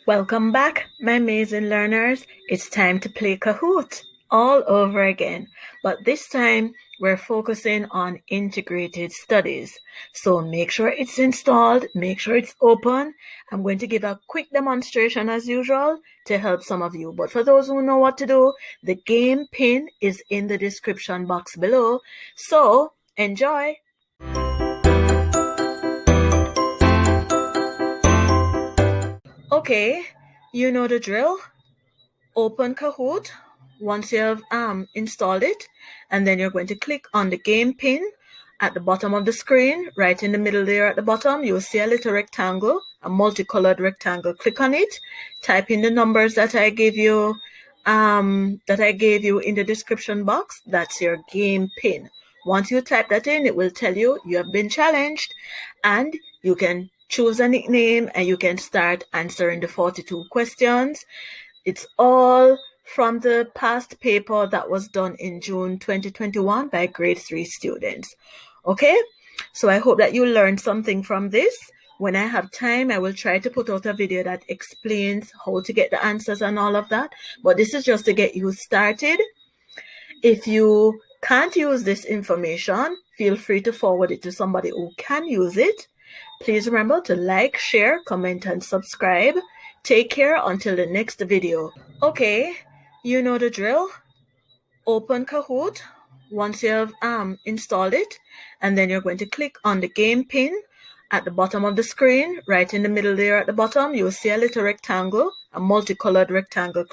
Welcome back, my amazing learners. It's time to play Kahoot all over again. But this time, we're focusing on integrated studies. So make sure it's installed, make sure it's open. I'm going to give a quick demonstration as usual to help some of you. But for those who know what to do, the game pin is in the description box below. So enjoy. Okay, you know the drill. Open Kahoot once you have installed it, and then you're going to click on the game pin at the bottom of the screen. Right in the middle there at the bottom, you'll see a little rectangle, a multicolored rectangle. Click on it, type in the numbers that I gave you in the description box. That's your game pin. Once you type that in, it will tell you you have been challenged, and you can choose a nickname and you can start answering the 42 questions. It's all from the past paper that was done in June 2021 by grade 3 students. Okay, so I hope that you learned something from this. When I have time, I will try to put out a video that explains how to get the answers and all of that. But this is just to get you started. If you can't use this information, feel free to forward it to somebody who can use it. Please remember to like, share, comment, and subscribe. Take care until the next video. Okay, you know the drill. Open Kahoot once you have installed it, and then you're going to click on the game pin at the bottom of the screen. Right in the middle there at the bottom, you'll see a little rectangle, a multicolored rectangle.